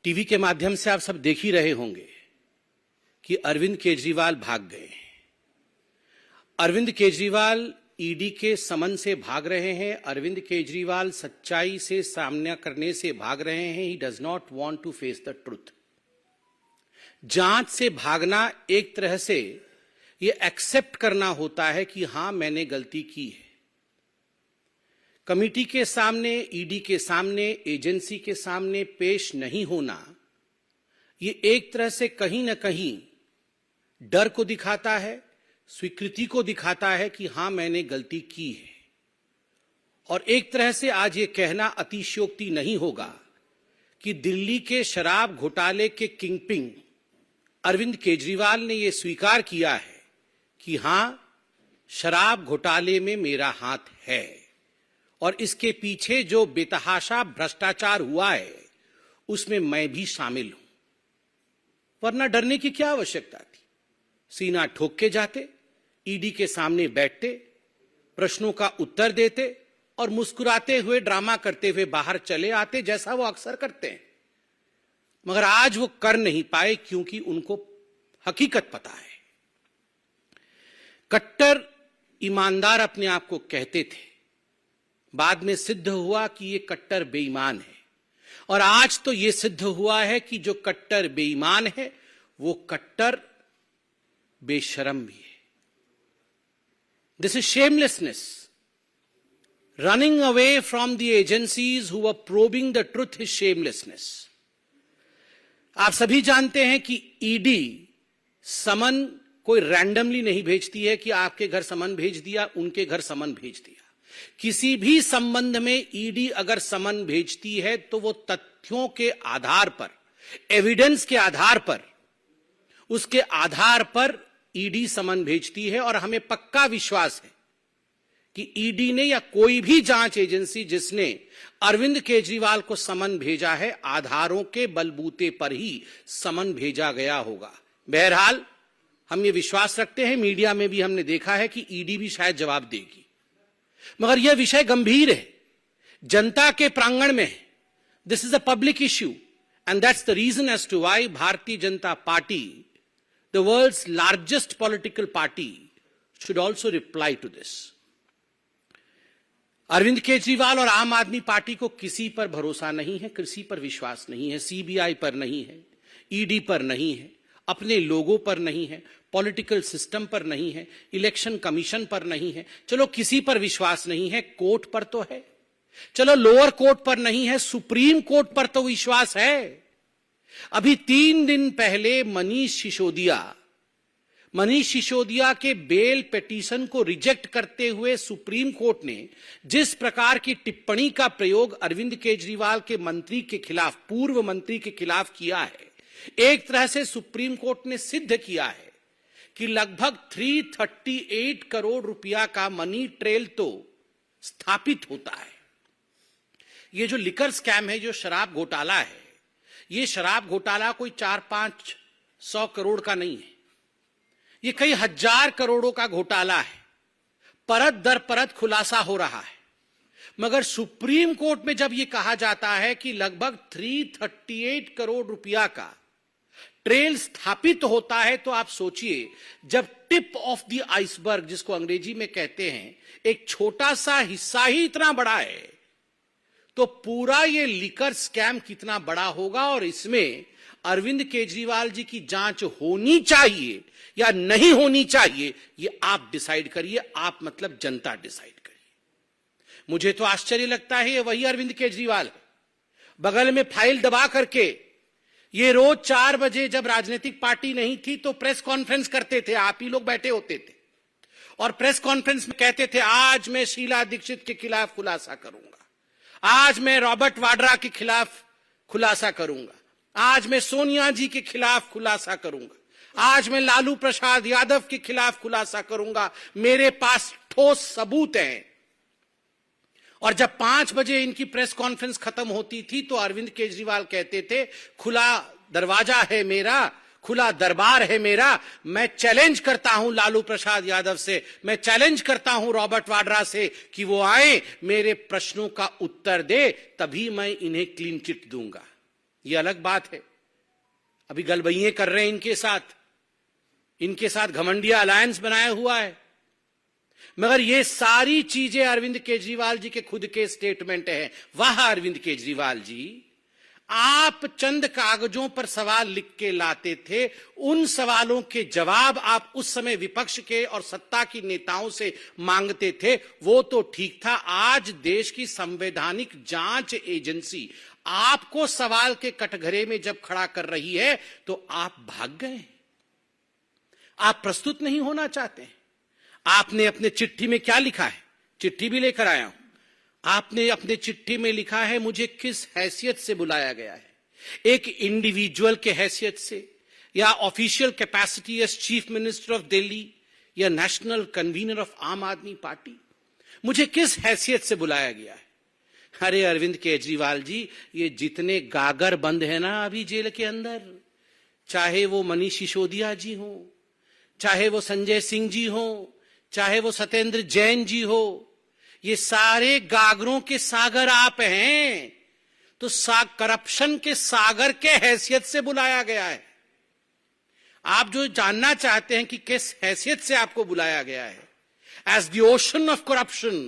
TV के माध्यम से आप सब देख ही रहे होंगे कि अरविंद केजरीवाल भाग गए। अरविंद केजरीवाल ईडी के समन से भाग रहे हैं। अरविंद केजरीवाल सच्चाई से सामना करने से भाग रहे हैं। He does not want to face the truth. जांच से भागना एक तरह से ये एक्सेप्ट करना होता है कि हां, मैंने गलती की है। कमिटी के सामने, ईडी के सामने, एजेंसी के सामने पेश नहीं होना, ये एक तरह से कहीं ना कहीं डर को दिखाता है, स्वीकृति को दिखाता है कि हां, मैंने गलती की है। और एक तरह से आज ये कहना अतिशयोक्ति नहीं होगा कि दिल्ली के शराब घोटाले के किंगपिन अरविंद केजरीवाल ने यह स्वीकार किया है कि हां, शराब घोटाले में मेरा हाथ है और इसके पीछे जो बेतहाशा भ्रष्टाचार हुआ है उसमें मैं भी शामिल हूं। वरना डरने की क्या आवश्यकता थी? सीना ठोक के जाते, ईडी के सामने बैठते, प्रश्नों का उत्तर देते और मुस्कुराते हुए, ड्रामा करते हुए बाहर चले आते, जैसा वो अक्सर करते हैं। मगर आज वो कर नहीं पाए क्योंकि उनको हकीकत पता है। कट्टर ईमानदार अपने आप को कहते थे, बाद में सिद्ध हुआ कि ये कट्टर बेईमान है। और आज तो ये सिद्ध हुआ है कि जो कट्टर बेईमान है वो कट्टर बेशरम भी है। This is shamelessness, running away from the agencies who were probing the truth is shamelessness. आप सभी जानते हैं कि ईडी समन कोई रैंडमली नहीं भेजती है कि आपके घर समन भेज दिया, उनके घर समन भेज दिया। किसी भी संबंध में ईडी अगर समन भेजती है तो वो तथ्यों के आधार पर, एविडेंस के आधार पर, उसके आधार पर ईडी समन भेजती है। और हमें पक्का विश्वास है कि ईडी ने या कोई भी जांच एजेंसी जिसने अरविंद केजरीवाल को समन भेजा है, आधारों के बलबूते पर ही समन भेजा गया होगा। बहरहाल हम ये विश्वास रखते हैं, मीडिया में भी हमने देखा है कि ईडी भी शायद जवाब देगी। मगर यह विषय गंभीर है, जनता के प्रांगण में है। This is a public issue and that's the reason as to why Bharatiya Janata Party, the world's largest political party, should also reply to this. Arvind Kejriwal और आम आदमी पार्टी को किसी पर भरोसा नहीं है, किसी पर विश्वास नहीं है। सीबीआई पर नहीं है, ईडी पर नहीं है, अपने लोगों पर नहीं है, पॉलिटिकल सिस्टम पर नहीं है, इलेक्शन कमीशन पर नहीं है। चलो किसी पर विश्वास नहीं है, कोर्ट पर तो है। चलो लोअर कोर्ट पर नहीं है, सुप्रीम कोर्ट पर तो विश्वास है। अभी 3 दिन पहले मनीष सिसोदिया के बेल पिटीशन को रिजेक्ट करते हुए सुप्रीम कोर्ट ने जिस प्रकार की टिप्पणी का प्रयोग अरविंद केजरीवाल के मंत्री के खिलाफ, पूर्व मंत्री के खिलाफ किया है, एक तरह से सुप्रीम कोर्ट ने सिद्ध किया है कि लगभग 338 करोड़ रुपया का मनी ट्रेल तो स्थापित होता है। ये जो लिकर स्कैम है, जो शराब घोटाला है, ये शराब घोटाला कोई 400-500 करोड़ का नहीं है, ये कई हजार करोड़ों का घोटाला है। परत दर परत खुलासा हो रहा है। मगर सुप्रीम कोर्ट में जब यह कहा जाता है कि लगभग 338 करोड़ रुपया का ट्रेल स्थापित होता है, तो आप सोचिए, जब टिप ऑफ द आइसबर्ग, जिसको अंग्रेजी में कहते हैं, एक छोटा सा हिस्सा ही इतना बड़ा है, तो पूरा ये लिकर स्कैम कितना बड़ा होगा। और इसमें अरविंद केजरीवाल जी की जांच होनी चाहिए या नहीं होनी चाहिए, ये आप डिसाइड करिए। आप मतलब जनता डिसाइड करिए। मुझे तो आश्चर्य लगता है, ये वही अरविंद केजरीवाल है, बगल में फाइल दबा करके ये रोज 4 बजे, जब राजनीतिक पार्टी नहीं थी तो प्रेस कॉन्फ्रेंस करते थे, आप ही लोग बैठे होते थे और प्रेस कॉन्फ्रेंस में कहते थे, आज मैं शीला दीक्षित के खिलाफ खुलासा करूंगा, आज मैं रॉबर्ट वाड्रा के खिलाफ खुलासा करूंगा, आज मैं सोनिया जी के खिलाफ खुलासा करूंगा, आज मैं लालू प्रसाद यादव के खिलाफ खुलासा करूंगा, मेरे पास ठोस सबूत हैं। और जब 5 बजे इनकी प्रेस कॉन्फ्रेंस खत्म होती थी तो अरविंद केजरीवाल कहते थे, खुला दरवाजा है मेरा, खुला दरबार है मेरा, मैं चैलेंज करता हूं लालू प्रसाद यादव से, मैं चैलेंज करता हूं रॉबर्ट वाड्रा से कि वो आए, मेरे प्रश्नों का उत्तर दे, तभी मैं इन्हें क्लीन चिट दूंगा। ये अलग बात है, अभी गलबइये कर रहे हैं इनके साथ घमंडिया अलायंस बनाया हुआ है। मगर ये सारी चीजें अरविंद केजरीवाल जी के खुद के स्टेटमेंट हैं। वाह अरविंद केजरीवाल जी, आप चंद कागजों पर सवाल लिख के लाते थे, उन सवालों के जवाब आप उस समय विपक्ष के और सत्ता की नेताओं से मांगते थे, वो तो ठीक था। आज देश की संवैधानिक जांच एजेंसी आपको सवाल के कटघरे में जब खड़ा कर रही है तो आप भाग गए, आप प्रस्तुत नहीं होना चाहते। आपने अपने चिट्ठी में क्या लिखा है, चिट्ठी भी लेकर आया हूं। आपने अपने चिट्ठी में लिखा है, मुझे किस हैसियत से बुलाया गया है, एक इंडिविजुअल के हैसियत से, या official capacity as chief minister of Delhi, या नेशनल कन्वीनर ऑफ आम आदमी पार्टी, मुझे किस हैसियत से बुलाया गया है। अरे अरविंद केजरीवाल जी, ये जितने गागर बंद है ना अभी जेल के अंदर, चाहे वो मनीष सिसोदिया जी हो, चाहे वो संजय सिंह जी हो, चाहे वो सत्येंद्र जैन जी हो, ये सारे गागरों के सागर आप हैं। तो करप्शन के सागर के हैसियत से बुलाया गया है। आप जो जानना चाहते हैं कि किस हैसियत से आपको बुलाया गया है, as the ocean of corruption,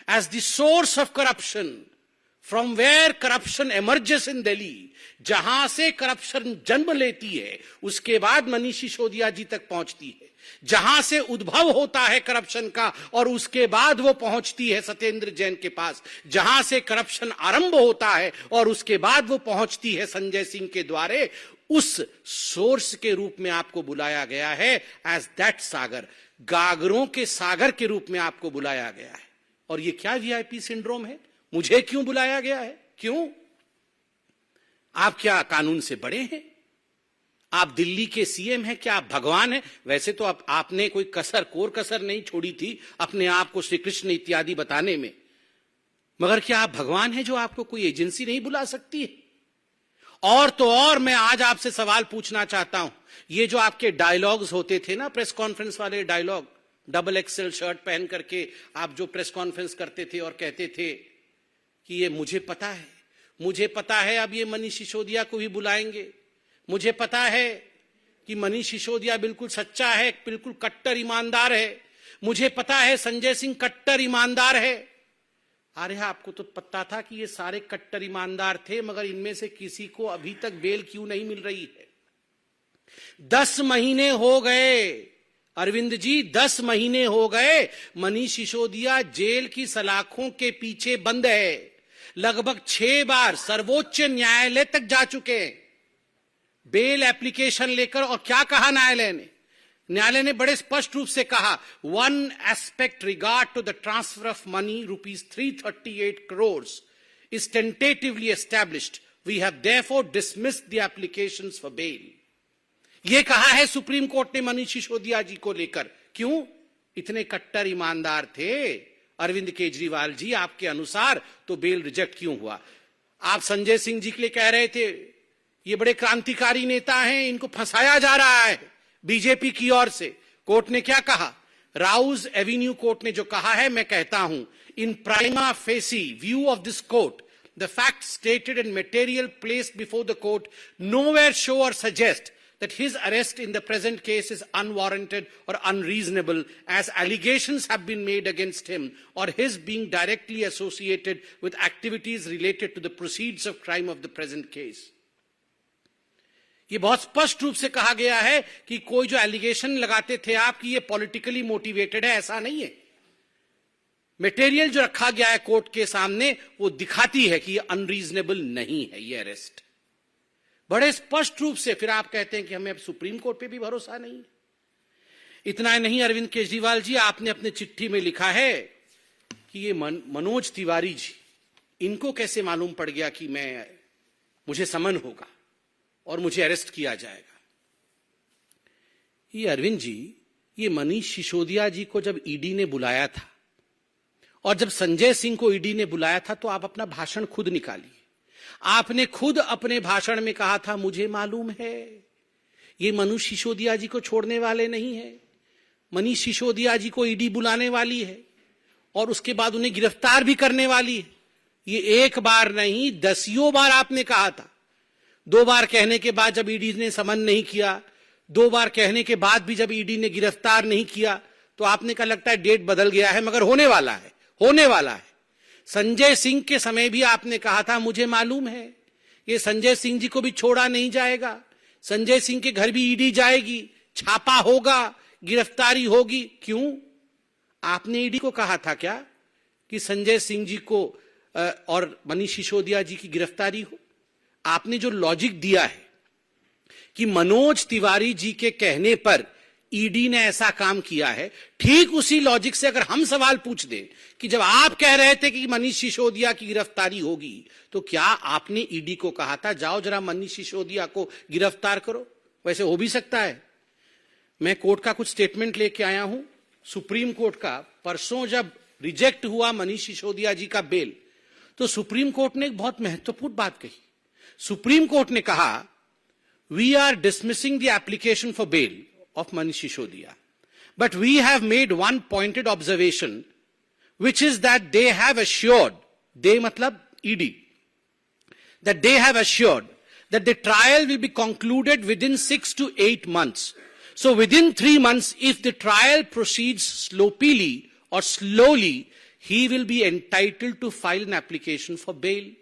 as the source of corruption, from where corruption emerges in Delhi, जहां से करप्शन जन्म लेती है उसके बाद मनीष सिसोदिया जी तक पहुंचती है, जहां से उद्भव होता है करप्शन का और उसके बाद वो पहुंचती है सत्येंद्र जैन के पास, जहां से करप्शन आरंभ होता है और उसके बाद वो पहुंचती है संजय सिंह के द्वारे, उस सोर्स के रूप में आपको बुलाया गया है। एज दैट सागर, गागरों के सागर के रूप में आपको बुलाया गया है। और ये क्या वीआईपी सिंड्रोम है, मुझे क्यों बुलाया गया है, क्यों? आप क्या कानून से बड़े हैं? आप दिल्ली के सीएम हैं, क्या आप भगवान हैं? वैसे तो आपने कोई कोर कसर नहीं छोड़ी थी अपने आप को श्री कृष्ण इत्यादि बताने में, मगर क्या आप भगवान हैं जो आपको कोई एजेंसी नहीं बुला सकती है? और तो और मैं आज आपसे सवाल पूछना चाहता हूं, ये जो आपके डायलॉग्स होते थे ना, प्रेस कॉन्फ्रेंस वाले डायलॉग, डबल एक्सेल शर्ट पहन करके आप जो प्रेस कॉन्फ्रेंस करते थे और कहते थे कि ये मुझे पता है अब ये मनीष सिसोदिया को भी बुलाएंगे, मुझे पता है कि मनीष सिसोदिया बिल्कुल सच्चा है, बिल्कुल कट्टर ईमानदार है, मुझे पता है संजय सिंह कट्टर ईमानदार है। अरे आपको तो पता था कि ये सारे कट्टर ईमानदार थे, मगर इनमें से किसी को अभी तक बेल क्यों नहीं मिल रही है? 10 महीने हो गए अरविंद जी, 10 महीने हो गए मनीष सिसोदिया जेल की सलाखों के पीछे बंद है। लगभग 6 बार सर्वोच्च न्यायालय तक जा चुके हैं बेल एप्लीकेशन लेकर। और क्या कहा न्यायालय ने बड़े स्पष्ट रूप से कहा, one aspect regard to the transfer of money ₹338 crore is tentatively established. We have therefore dismissed the applications for bail. ये कहा है सुप्रीम कोर्ट ने मनीष सिसोदिया जी को लेकर। क्यों? इतने कट्टर ईमानदार थे अरविंद केजरीवाल जी आपके अनुसार, तो बेल रिजेक्ट क्यों हुआ? आप संजय सिंह जी के लिए कह रहे थे ये बड़े क्रांतिकारी नेता हैं, इनको फंसाया जा रहा है बीजेपी की ओर से। कोर्ट ने क्या कहा? राउज एवेन्यू कोर्ट ने जो कहा है, मैं कहता हूं, in prima facie view of this court, the fact stated and material placed before the court nowhere show or suggest that his arrest in the present case is unwarranted or unreasonable, as allegations have been made against him or his being directly associated with activities related to the proceeds of crime of the present case. ये बहुत स्पष्ट रूप से कहा गया है कि कोई जो एलिगेशन लगाते थे आप कि ये पॉलिटिकली मोटिवेटेड है, ऐसा नहीं है। मटेरियल जो रखा गया है कोर्ट के सामने वो दिखाती है कि ये अनरीजनेबल नहीं है ये अरेस्ट, बड़े स्पष्ट रूप से। फिर आप कहते हैं कि हमें अब सुप्रीम कोर्ट पे भी भरोसा नहीं। इतना नहीं अरविंद केजरीवाल जी, आपने अपने चिट्ठी में लिखा है कि ये मनोज तिवारी जी, इनको कैसे मालूम पड़ गया कि मुझे समन होगा और मुझे अरेस्ट किया जाएगा। ये अरविंद जी, ये मनीष सिसोदिया जी को जब ईडी ने बुलाया था और जब संजय सिंह को ईडी ने बुलाया था, तो आप अपना भाषण खुद निकालिए। आपने खुद अपने भाषण में कहा था, मुझे मालूम है ये मनीष सिसोदिया जी को छोड़ने वाले नहीं है, मनीष सिसोदिया जी को ईडी बुलाने वाली है और उसके बाद उन्हें गिरफ्तार भी करने वाली है। ये एक बार नहीं, 10 बार आपने कहा था। 2 बार कहने के बाद जब ईडी ने समन नहीं किया, 2 बार कहने के बाद भी जब ईडी ने गिरफ्तार नहीं किया, तो आपने कहा लगता है डेट बदल गया है, मगर होने वाला है, होने वाला है। संजय सिंह के समय भी आपने कहा था मुझे मालूम है ये संजय सिंह जी को भी छोड़ा नहीं जाएगा, संजय सिंह के घर भी ईडी जाएगी, छापा होगा, गिरफ्तारी होगी। क्यों? आपने ईडी को कहा था क्या कि संजय सिंह जी को और मनीष सिसोदिया जी की गिरफ्तारी हो? आपने जो लॉजिक दिया है कि मनोज तिवारी जी के कहने पर ईडी ने ऐसा काम किया है, ठीक उसी लॉजिक से अगर हम सवाल पूछ दें कि जब आप कह रहे थे कि मनीष सिसोदिया की गिरफ्तारी होगी, तो क्या आपने ईडी को कहा था जाओ जरा मनीष सिसोदिया को गिरफ्तार करो? वैसे हो भी सकता है। मैं कोर्ट का कुछ स्टेटमेंट लेके आया हूं, सुप्रीम कोर्ट का। परसों जब रिजेक्ट हुआ मनीष सिसोदिया जी का बेल, तो सुप्रीम कोर्ट ने एक बहुत महत्वपूर्ण बात कही। सुप्रीम कोर्ट ने कहा we are dismissing the application for bail of Manish Sisodiya. But we have made one pointed observation, which is that they have assured, they matlab ED, that they have assured that the trial will be concluded within 6 to 8 months. So within 3 months, if the trial proceeds sloppily or slowly, he will be entitled to file an application for bail.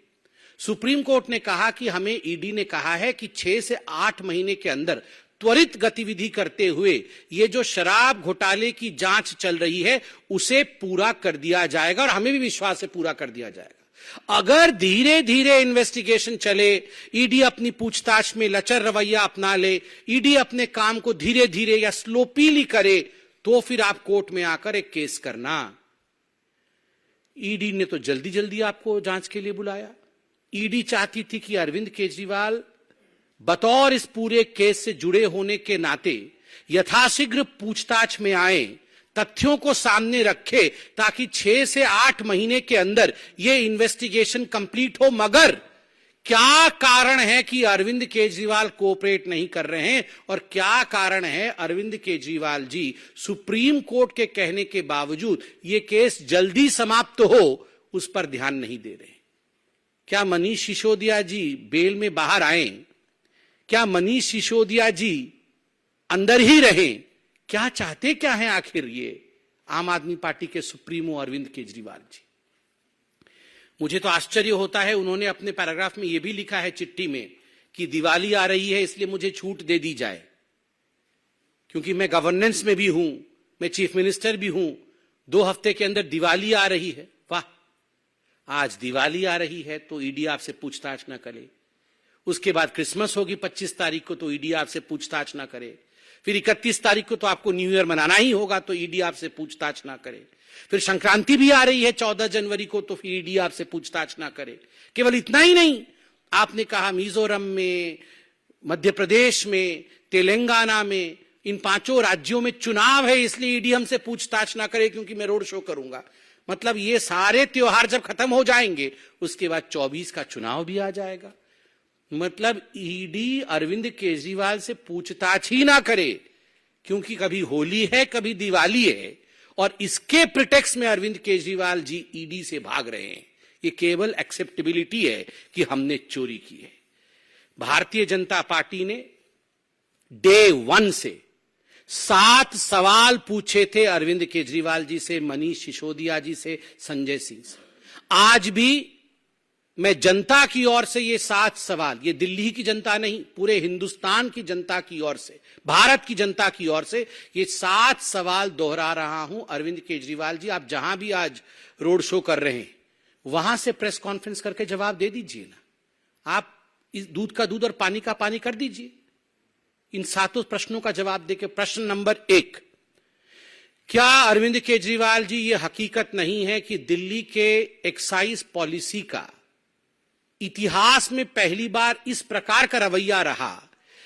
Supreme court ने कहा कि हमें ED ने कहा है कि 6 से 8 महीने के अंदर त्वरित गतिविधि करते हुए ये जो शराब घोटाले की जांच चल रही है उसे पूरा कर दिया जाएगा, और हमें भी विश्वास है पूरा कर दिया जाएगा। अगर धीरे धीरे इन्वेस्टिगेशन चले, ईडी अपनी पूछताछ में लचर रवैया अपना ले, ईडी अपने काम को धीरे धीरे या स्लोपीली करे, तो फिर आप कोर्ट में आकर एक केस करना। ईडी ने तो जल्दी जल्दी आपको जांच के लिए बुलाया। ईडी चाहती थी कि अरविंद केजरीवाल बतौर इस पूरे केस से जुड़े होने के नाते यथाशीघ्र पूछताछ में आए, तथ्यों को सामने रखे, ताकि 6 से 8 महीने के अंदर यह इन्वेस्टिगेशन कंप्लीट हो। मगर क्या कारण है कि अरविंद केजरीवाल कोऑपरेट नहीं कर रहे हैं, और क्या कारण है अरविंद केजरीवाल जी सुप्रीम कोर्ट के कहने के बावजूद यह केस जल्दी समाप्त हो उस पर ध्यान नहीं दे रहे? क्या मनीष सिसोदिया जी बेल में बाहर आए? क्या मनीष सिसोदिया जी अंदर ही रहें? क्या चाहते क्या हैं आखिर ये आम आदमी पार्टी के सुप्रीमो अरविंद केजरीवाल जी? मुझे तो आश्चर्य होता है, उन्होंने अपने पैराग्राफ में यह भी लिखा है चिट्ठी में कि दिवाली आ रही है इसलिए मुझे छूट दे दी जाए, क्योंकि मैं गवर्नेंस में भी हूं, मैं चीफ मिनिस्टर भी हूं, 2 हफ्ते के अंदर दिवाली आ रही है। वाह, आज दिवाली आ रही है तो ईडी आपसे पूछताछ ना करे, उसके बाद क्रिसमस होगी 25 तारीख को तो ईडी आपसे पूछताछ ना करे, फिर 31 तारीख को तो आपको न्यू ईयर मनाना ही होगा तो ईडी आपसे पूछताछ ना करे, फिर संक्रांति भी आ रही है 14 जनवरी को तो फिर ईडी आपसे पूछताछ ना करे। केवल इतना ही नहीं, आपने कहा मिजोरम में, मध्य प्रदेश में, तेलंगाना में, इन 5 राज्यों में चुनाव है इसलिए ईडी हमसे पूछताछ ना करे क्योंकि मैं रोड शो करूंगा। मतलब ये सारे त्योहार जब खत्म हो जाएंगे उसके बाद 24 का चुनाव भी आ जाएगा। मतलब ईडी अरविंद केजरीवाल से पूछताछ ही ना करे, क्योंकि कभी होली है कभी दिवाली है, और इसके प्रिटेक्स्ट में अरविंद केजरीवाल जी ईडी से भाग रहे हैं। ये केवल एक्सेप्टेबिलिटी है कि हमने चोरी की है। भारतीय जनता पार्टी ने डे 1 से 7 सवाल पूछे थे अरविंद केजरीवाल जी से, मनीष सिसोदिया जी से, संजय सिंह से। आज भी मैं जनता की ओर से ये 7 सवाल, ये दिल्ली की जनता नहीं, पूरे हिंदुस्तान की जनता की ओर से, भारत की जनता की ओर से ये 7 सवाल दोहरा रहा हूं। अरविंद केजरीवाल जी, आप जहां भी आज रोड शो कर रहे हैं वहां से प्रेस कॉन्फ्रेंस करके जवाब दे दीजिए ना। आप इस दूध का दूध और पानी का पानी कर दीजिए। इन 7 प्रश्नों का जवाब देके, प्रश्न नंबर 1, क्या अरविंद केजरीवाल जी ये हकीकत नहीं है कि दिल्ली के एक्साइज पॉलिसी का इतिहास में पहली बार इस प्रकार का रवैया रहा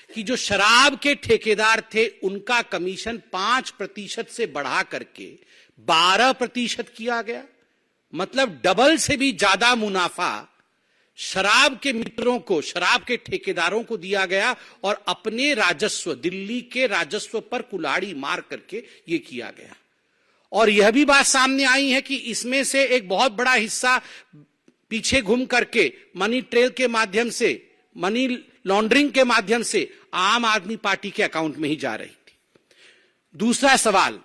कि जो शराब के ठेकेदार थे उनका कमीशन 5% से बढ़ा करके 12% किया गया? मतलब डबल से भी ज्यादा मुनाफा शराब के मित्रों को, शराब के ठेकेदारों को दिया गया, और अपने राजस्व, दिल्ली के राजस्व पर कुल्हाड़ी मार करके यह किया गया। और यह भी बात सामने आई है कि इसमें से एक बहुत बड़ा हिस्सा पीछे घूम करके मनी ट्रेल के माध्यम से, मनी लॉन्ड्रिंग के माध्यम से आम आदमी पार्टी के अकाउंट में ही जा रही थी। दूसरा सवाल,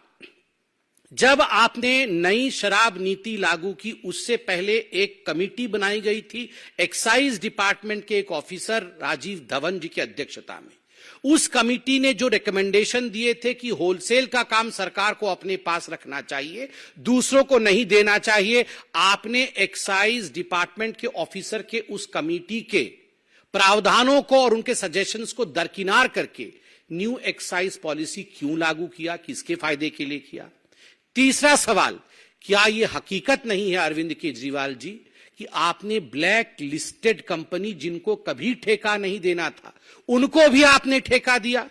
जब आपने नई शराब नीति लागू की उससे पहले एक कमेटी बनाई गई थी एक्साइज डिपार्टमेंट के एक ऑफिसर राजीव धवन जी की अध्यक्षता में। उस कमेटी ने जो रिकमेंडेशन दिए थे कि होलसेल का काम सरकार को अपने पास रखना चाहिए, दूसरों को नहीं देना चाहिए, आपने एक्साइज डिपार्टमेंट के ऑफिसर के उस कमेटी के प्रावधानों को और उनके सजेशंस को दरकिनार करके न्यू एक्साइज पॉलिसी क्यों लागू किया, किसके फायदे के लिए किया? तीसरा सवाल, क्या यह हकीकत नहीं है अरविंद केजरीवाल जी कि आपने ब्लैक लिस्टेड कंपनी जिनको कभी ठेका नहीं देना था उनको भी आपने ठेका दिया?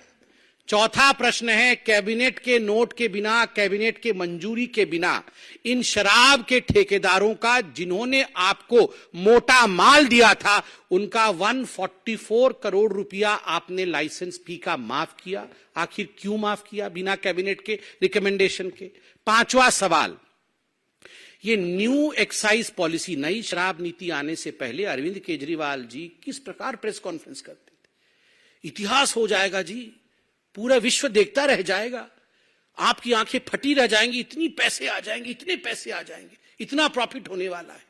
चौथा प्रश्न है, कैबिनेट के नोट के बिना, कैबिनेट के मंजूरी के बिना इन शराब के ठेकेदारों का जिन्होंने आपको मोटा माल दिया था उनका 144 करोड़ रुपया आपने लाइसेंस फी का माफ किया। आखिर क्यों माफ किया बिना कैबिनेट के रिकमेंडेशन के? पांचवा सवाल, ये न्यू एक्साइज पॉलिसी, नई शराब नीति आने से पहले अरविंद केजरीवाल जी किस प्रकार प्रेस कॉन्फ्रेंस करते थे? इतिहास हो जाएगा जी, पूरा विश्व देखता रह जाएगा, आपकी आंखें फटी रह जाएंगी, इतनी पैसे आ जाएंगे, इतने पैसे आ जाएंगे, इतना प्रॉफिट होने वाला है।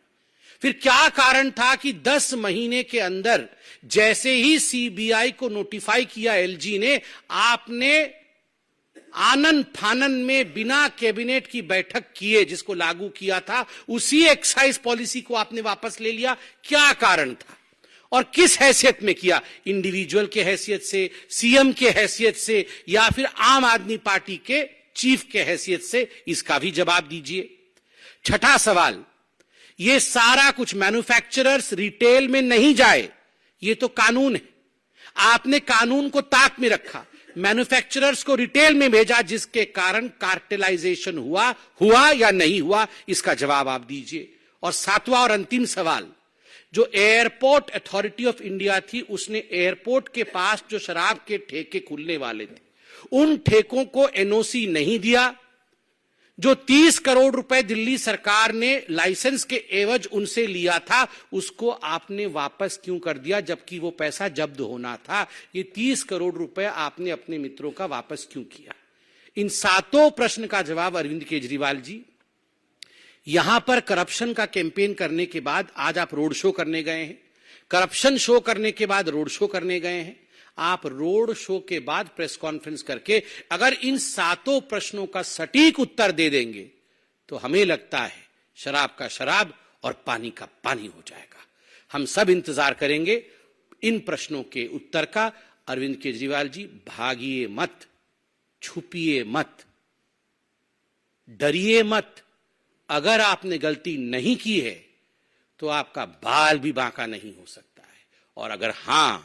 फिर क्या कारण था कि 10 महीने के अंदर जैसे ही सीबीआई को नोटिफाई किया एलजी ने, आपने आनन फानन में बिना कैबिनेट की बैठक किए जिसको लागू किया था उसी एक्साइज पॉलिसी को आपने वापस ले लिया? क्या कारण था और किस हैसियत में किया? इंडिविजुअल के हैसियत से, सीएम के हैसियत से, या फिर आम आदमी पार्टी के चीफ के हैसियत से? इसका भी जवाब दीजिए। छठा सवाल, ये सारा कुछ मैन्युफैक्चरर्स रिटेल में नहीं जाए, ये तो कानून है, आपने कानून को ताक में रखा, मैन्युफैक्चरर्स को रिटेल में भेजा, जिसके कारण कार्टेलाइजेशन हुआ या नहीं हुआ? इसका जवाब आप दीजिए। और सातवां और अंतिम सवाल, जो एयरपोर्ट अथॉरिटी ऑफ इंडिया थी उसने एयरपोर्ट के पास जो शराब के ठेके खुलने वाले थे उन ठेकों को एनओसी नहीं दिया। जो 30 करोड़ रुपए दिल्ली सरकार ने लाइसेंस के एवज उनसे लिया था उसको आपने वापस क्यों कर दिया, जबकि वो पैसा जब्त होना था? ये 30 करोड़ रुपए आपने अपने मित्रों का वापस क्यों किया? इन सातों प्रश्न का जवाब अरविंद केजरीवाल जी, यहां पर करप्शन का कैंपेन करने के बाद आज आप रोड शो करने गए हैं, करप्शन शो करने के बाद रोड शो करने गए हैं। आप रोड शो के बाद प्रेस कॉन्फ्रेंस करके अगर इन सातों प्रश्नों का सटीक उत्तर दे देंगे तो हमें लगता है शराब का शराब और पानी का पानी हो जाएगा। हम सब इंतजार करेंगे इन प्रश्नों के उत्तर का। अरविंद केजरीवाल जी, भागिए मत, छुपिए मत, डरिए मत। अगर आपने गलती नहीं की है तो आपका बाल भी बांका नहीं हो सकता है, और अगर हां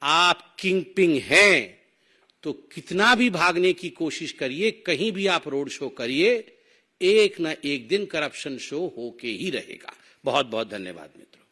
आप किंगपिंग हैं तो कितना भी भागने की कोशिश करिए, कहीं भी आप रोड शो करिए, एक ना एक दिन करप्शन शो होके ही रहेगा। बहुत बहुत धन्यवाद मित्रों।